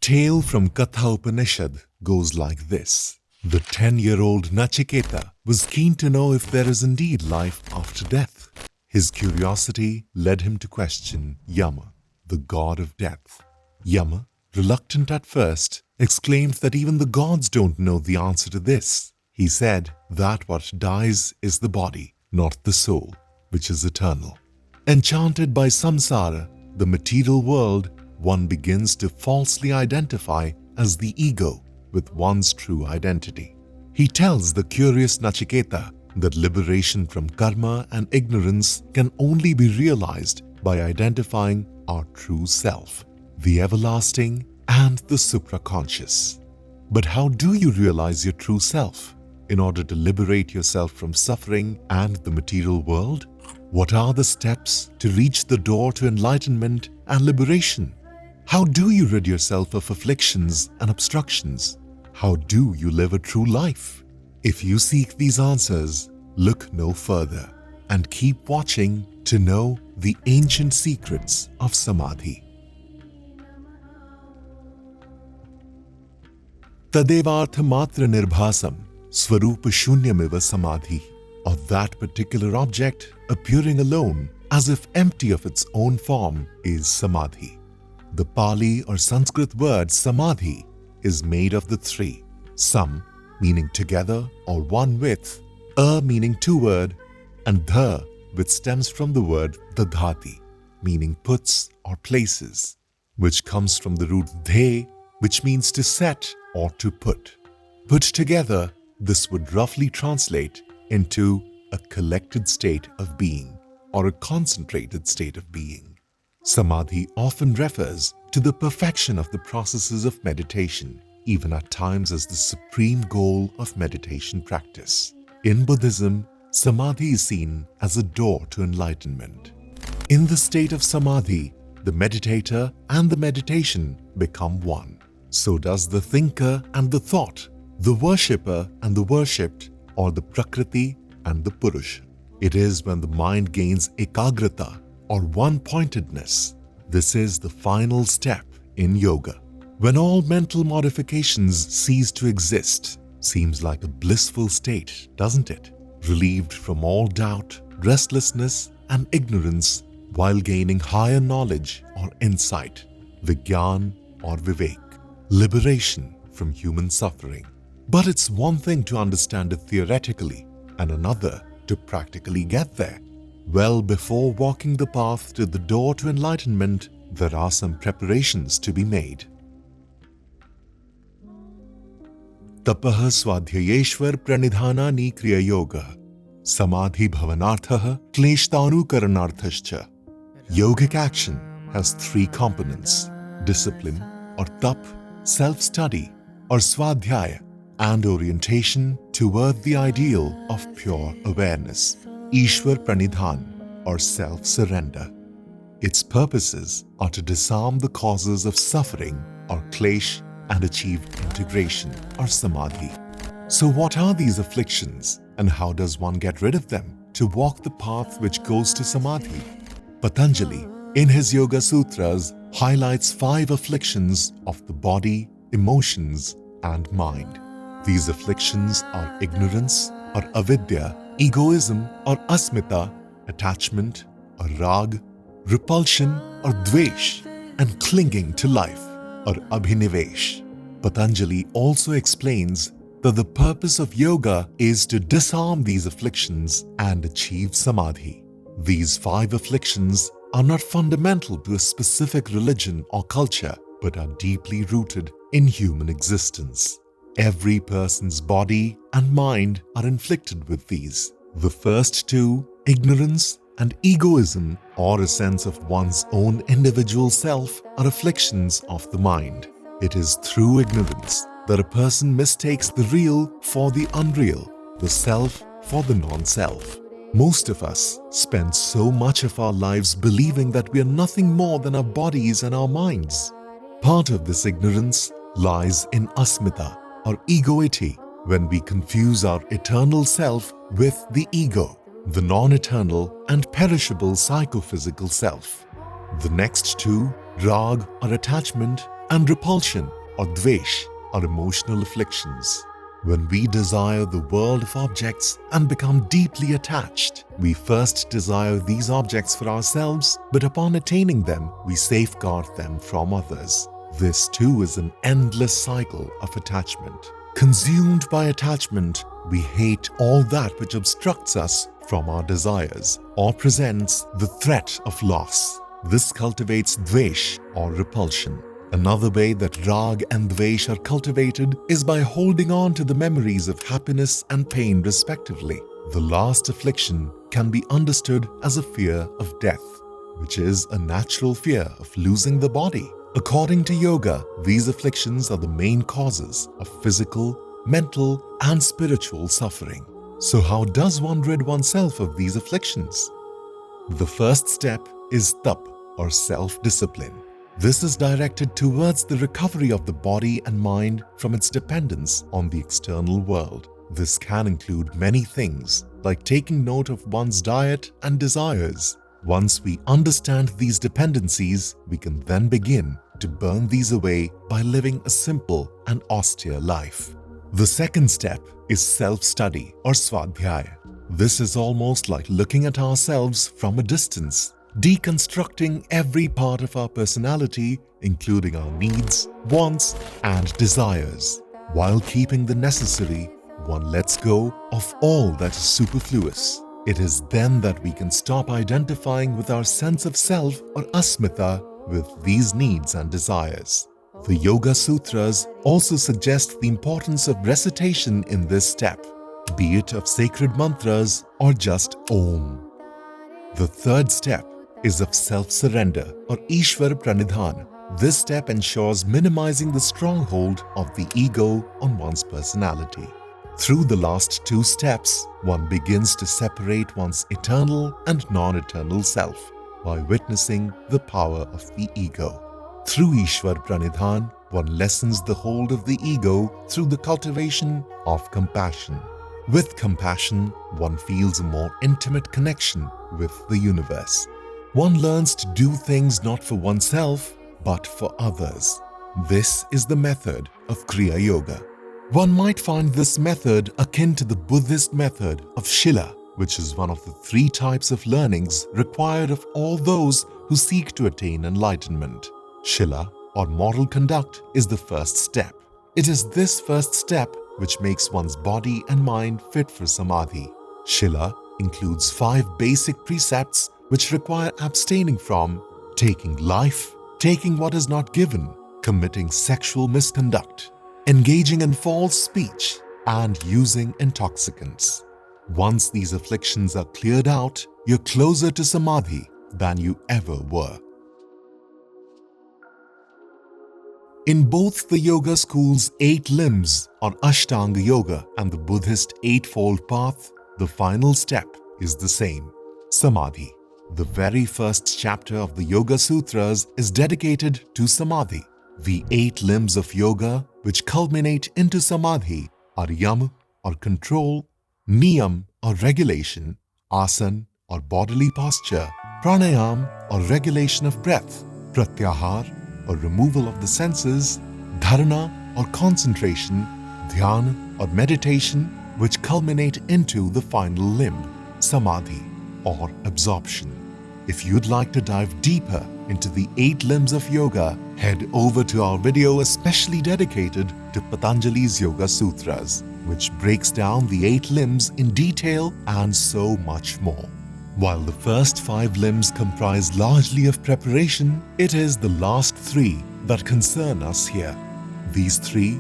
tale from Katha Upanishad goes like this. The 10-year-old Nachiketa was keen to know if there is indeed life after death. His curiosity led him to question Yama, the god of death. Yama, reluctant at first, exclaimed that even the gods don't know the answer to this. He said that what dies is the body, not the soul, which is eternal. Enchanted by samsara, the material world, one begins to falsely identify as the ego with one's true identity. He tells the curious Nachiketa that liberation from karma and ignorance can only be realized by identifying our true self, the everlasting and the supraconscious. But how do you realize your true self in order to liberate yourself from suffering and the material world? What are the steps to reach the door to enlightenment and liberation? How do you rid yourself of afflictions and obstructions? How do you live a true life? If you seek these answers, look no further and keep watching to know the ancient secrets of Samadhi. evartha-matra-nirbhasam-swaroopa-shunyam samadhih, of that particular object appearing alone as if empty of its own form, is Samadhi. The Pali or Sanskrit word Samadhi is made of the three: sam, meaning together or one with, meaning toward, and the, which stems from the word dadhati, meaning puts or places, which comes from the root the, which means to set or to put. Put together, this would roughly translate into a collected state of being or a concentrated state of being. Samadhi often refers to the perfection of the processes of meditation, even at times as the supreme goal of meditation practice. In Buddhism, Samadhi is seen as a door to enlightenment. In the state of Samadhi, the meditator and the meditation become one. So does the thinker and the thought, the worshipper and the worshipped, or the Prakriti and the Purusha. It is when the mind gains ekagrata or one-pointedness. This is the final step in yoga. When all mental modifications cease to exist, seems like a blissful state, doesn't it? Relieved from all doubt, restlessness and ignorance while gaining higher knowledge or insight, Vigyan or Vivek, liberation from human suffering. But it's one thing to understand it theoretically and another to practically get there. Well, before walking the path to the door to enlightenment, there are some preparations to be made. Tapah-swadhyayesvara-pranidhanani kriya-yogah, Samadhi-bhavanarthah, klesa-tanu-karanarthashcha. Yogic action has three components: discipline or tap, self-study or swadhyaya, and orientation toward the ideal of pure awareness, Ishwar-pranidhan or self-surrender. Its purposes are to disarm the causes of suffering or klesh and achieve integration or samadhi. So what are these afflictions and how does one get rid of them to walk the path which goes to samadhi? Patanjali, in his Yoga Sutras, highlights 5 afflictions of the body, emotions, and mind. These afflictions are ignorance or avidya, egoism or asmita, attachment or rag, repulsion or dvesh, and clinging to life or abhinivesh. Patanjali also explains that the purpose of yoga is to disarm these afflictions and achieve samadhi. These 5 afflictions are not fundamental to a specific religion or culture, but are deeply rooted in human existence. Every person's body and mind are inflicted with these. The first 2, ignorance and egoism, or a sense of one's own individual self, are afflictions of the mind. It is through ignorance that a person mistakes the real for the unreal, the self for the non-self. Most of us spend so much of our lives believing that we are nothing more than our bodies and our minds. Part of this ignorance lies in asmita or egoity, when we confuse our eternal self with the ego, the non-eternal and perishable psychophysical self. The next 2, rag or attachment, and repulsion or dvesh are emotional afflictions. When we desire the world of objects and become deeply attached, we first desire these objects for ourselves, but upon attaining them, we safeguard them from others. This too is an endless cycle of attachment. Consumed by attachment, we hate all that which obstructs us from our desires or presents the threat of loss. This cultivates dvesh or repulsion. Another way that rag and dvesh are cultivated is by holding on to the memories of happiness and pain respectively. The last affliction can be understood as a fear of death, which is a natural fear of losing the body. According to yoga, these afflictions are the main causes of physical, mental, and spiritual suffering. So how does one rid oneself of these afflictions? The first step is tap or self-discipline. This is directed towards the recovery of the body and mind from its dependence on the external world. This can include many things, like taking note of one's diet and desires. Once we understand these dependencies, we can then begin to burn these away by living a simple and austere life. The second step is self-study or swadhyaya. This is almost like looking at ourselves from a distance, deconstructing every part of our personality, including our needs, wants, and desires. While keeping the necessary, one lets go of all that is superfluous. It is then that we can stop identifying with our sense of self or asmita with these needs and desires. The Yoga Sutras also suggest the importance of recitation in this step, be it of sacred mantras or just Om. The third step is of self-surrender or Ishvara-pranidhanani. This step ensures minimizing the stronghold of the ego on one's personality. Through the last two steps, one begins to separate one's eternal and non-eternal self by witnessing the power of the ego. Through Ishvara-pranidhanani, one lessens the hold of the ego through the cultivation of compassion. With compassion, one feels a more intimate connection with the universe. One learns to do things not for oneself, but for others. This is the method of kriya-yogah. One might find this method akin to the Buddhist method of Shila, which is one of the 3 types of learnings required of all those who seek to attain enlightenment. Shila, or moral conduct, is the first step. It is this first step which makes one's body and mind fit for samadhi. Shila includes 5 basic precepts which require abstaining from taking life, taking what is not given, committing sexual misconduct, engaging in false speech, and using intoxicants. Once these afflictions are cleared out, you're closer to samadhi than you ever were. In both the yoga school's 8 limbs or Ashtanga Yoga and the Buddhist Eightfold Path, the final step is the same, Samadhi. The very first chapter of the Yoga Sutras is dedicated to Samadhi. The 8 limbs of yoga which culminate into Samadhi are Yam or control, Niyam or regulation, Asana or bodily posture, Pranayam or regulation of breath, Pratyahar or removal of the senses, Dharana or concentration, Dhyana or meditation, which culminate into the final limb, Samadhi or absorption. If you'd like to dive deeper into the 8 limbs of yoga, head over to our video especially dedicated to Patanjali's Yoga Sutras, which breaks down the 8 limbs in detail and so much more. While the first 5 limbs comprise largely of preparation, it is the last 3 that concern us here. These 3,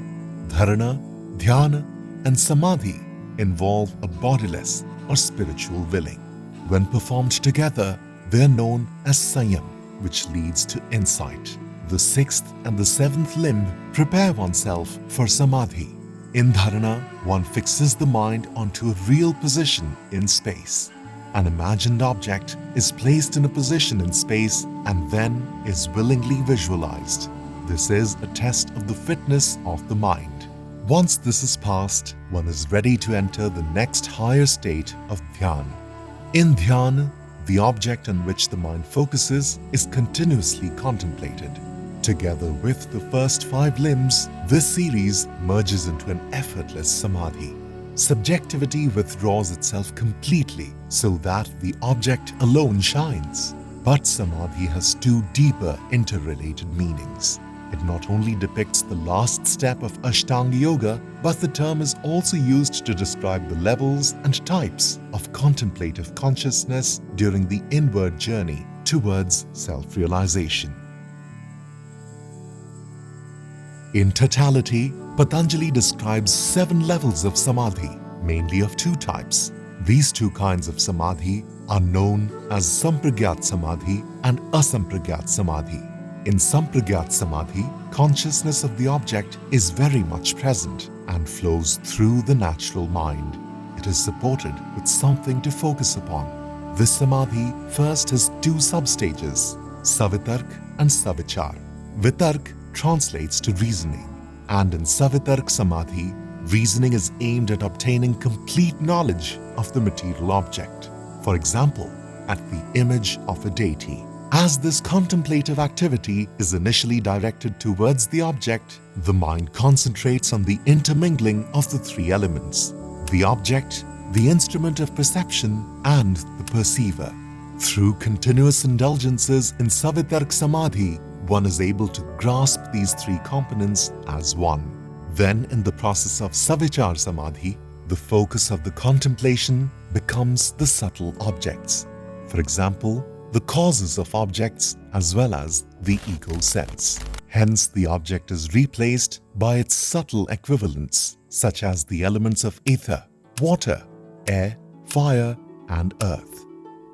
Dharana, Dhyana, and Samadhi, involve a bodiless or spiritual willing. When performed together, they are known as Sanyam, which leads to insight. The 6th and the 7th limb prepare oneself for Samadhi. In Dharana, one fixes the mind onto a real position in space. An imagined object is placed in a position in space and then is willingly visualized. This is a test of the fitness of the mind. Once this is passed, one is ready to enter the next higher state of Dhyan. In Dhyan, the object on which the mind focuses is continuously contemplated. Together with the first 5 limbs, this series merges into an effortless samadhi. Subjectivity withdraws itself completely so that the object alone shines. But samadhi has 2 deeper interrelated meanings. It not only depicts the last step of Ashtanga Yoga, but the term is also used to describe the levels and types of contemplative consciousness during the inward journey towards self-realization. In totality, Patanjali describes 7 levels of samadhi, mainly of 2 types. These 2 kinds of samadhi are known as sampragyat samadhi and asampragyat samadhi. In sampragyat samadhi, consciousness of the object is very much present and flows through the natural mind. It is supported with something to focus upon. This samadhi first has 2 substages, savitark and savichar. Vitark translates to reasoning, and in savitark samadhi, reasoning is aimed at obtaining complete knowledge of the material object. For example, at the image of a deity. As this contemplative activity is initially directed towards the object, the mind concentrates on the intermingling of the 3 elements: the object, the instrument of perception, and the perceiver. Through continuous indulgences in savitark samadhi, one is able to grasp these 3 components as one. Then, in the process of savichar samadhi, the focus of the contemplation becomes the subtle objects. For example, the causes of objects as well as the ego sense. Hence, the object is replaced by its subtle equivalents, such as the elements of ether, water, air, fire, and earth.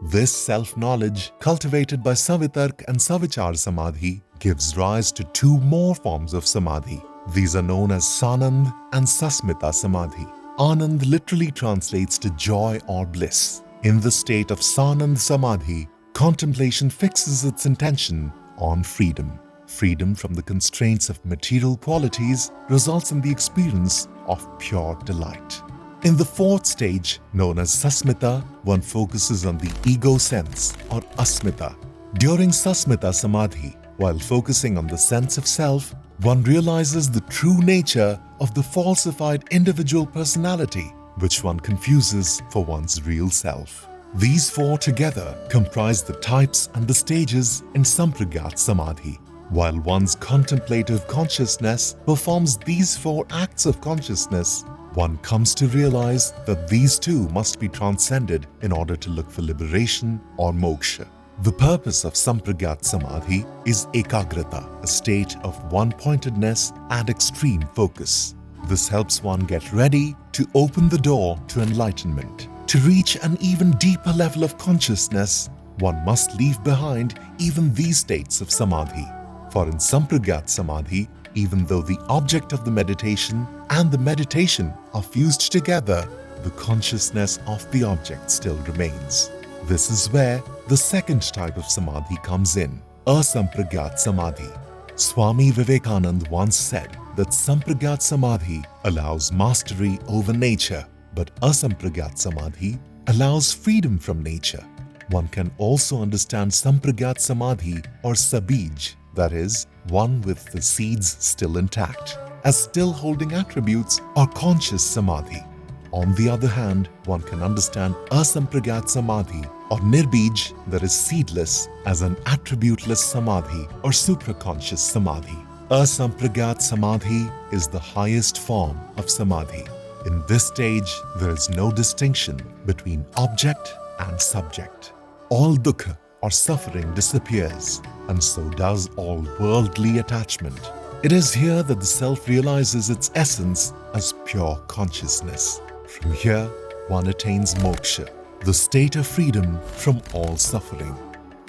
This self-knowledge, cultivated by savitark and savichar samadhi, gives rise to 2 more forms of samadhi. These are known as sanand and sasmita samadhi. Anand literally translates to joy or bliss. In the state of sanand samadhi, contemplation fixes its intention on freedom. Freedom from the constraints of material qualities results in the experience of pure delight. In the 4th stage, known as sasmita, one focuses on the ego sense or asmita. During sasmita samadhi, while focusing on the sense of self, one realizes the true nature of the falsified individual personality, which one confuses for one's real self. These 4 together comprise the types and the stages in sampragyat samadhi. While one's contemplative consciousness performs these 4 acts of consciousness, one comes to realize that these 2 must be transcended in order to look for liberation or moksha. The purpose of sampragyat samadhi is ekagrata, a state of one-pointedness and extreme focus. This helps one get ready to open the door to enlightenment. To reach an even deeper level of consciousness, one must leave behind even these states of samadhi. For in sampragyat samadhi, even though the object of the meditation and the meditation are fused together, the consciousness of the object still remains. This is where the 2nd type of samadhi comes in, asampragyat samadhi. Swami Vivekananda once said that sampragyat samadhi allows mastery over nature, but asampragyat samadhi allows freedom from nature. One can also understand sampragyat samadhi or sabij, that is, one with the seeds still intact, as still holding attributes or conscious samadhi. On the other hand, one can understand asampragyat samadhi or nirbij, that is seedless, as an attributeless samadhi or supraconscious samadhi. Asampragyat samadhi is the highest form of samadhi. In this stage, there is no distinction between object and subject. All dukkha or suffering disappears, and so does all worldly attachment. It is here that the self realizes its essence as pure consciousness. From here, one attains moksha, the state of freedom from all suffering.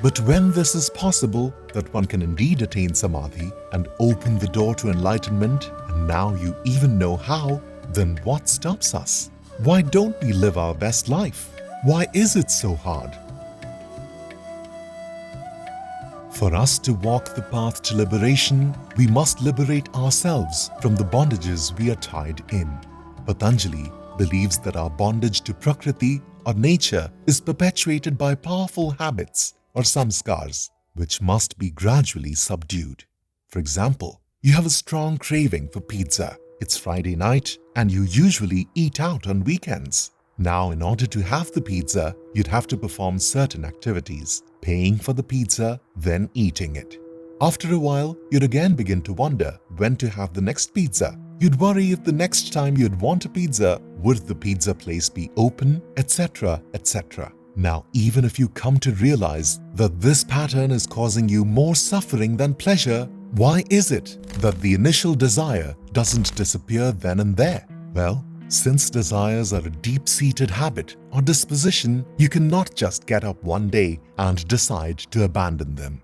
But when this is possible, that one can indeed attain samadhi and open the door to enlightenment, and now you even know how, then what stops us? Why don't we live our best life? Why is it so hard? For us to walk the path to liberation, we must liberate ourselves from the bondages we are tied in. Patanjali believes that our bondage to Prakriti or nature is perpetuated by powerful habits or samskars, which must be gradually subdued. For example, you have a strong craving for pizza. It's Friday night and you usually eat out on weekends. Now, in order to have the pizza, you'd have to perform certain activities, paying for the pizza, then eating it. After a while, you'd again begin to wonder when to have the next pizza. You'd worry if the next time you'd want a pizza, would the pizza place be open, etc., etc. Now, even if you come to realize that this pattern is causing you more suffering than pleasure, why is it that the initial desire doesn't disappear then and there? Well, since desires are a deep-seated habit or disposition, you cannot just get up one day and decide to abandon them.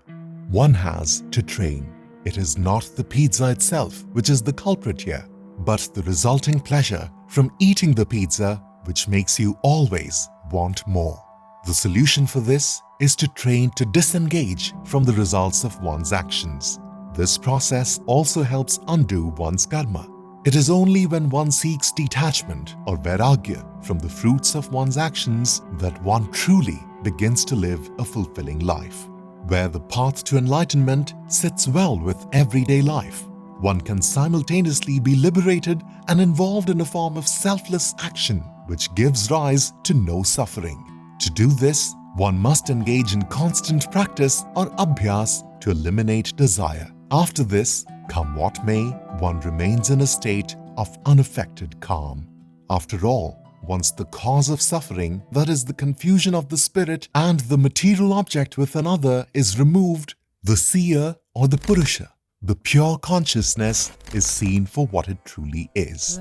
One has to train. It is not the pizza itself which is the culprit here, but the resulting pleasure from eating the pizza which makes you always want more. The solution for this is to train to disengage from the results of one's actions. This process also helps undo one's karma. It is only when one seeks detachment or vairagya from the fruits of one's actions that one truly begins to live a fulfilling life. Where the path to enlightenment sits well with everyday life, one can simultaneously be liberated and involved in a form of selfless action which gives rise to no suffering. To do this, one must engage in constant practice or abhyas to eliminate desire. After this, come what may, one remains in a state of unaffected calm. After all, once the cause of suffering, that is the confusion of the spirit and the material object with another, is removed, the seer or the Purusha, the pure consciousness, is seen for what it truly is.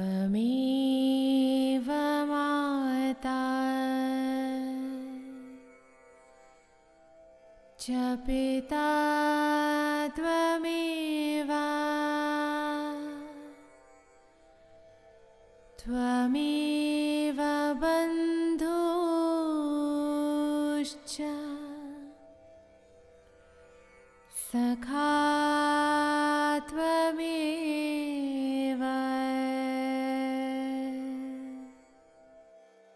Tvameva bandhushcha sakha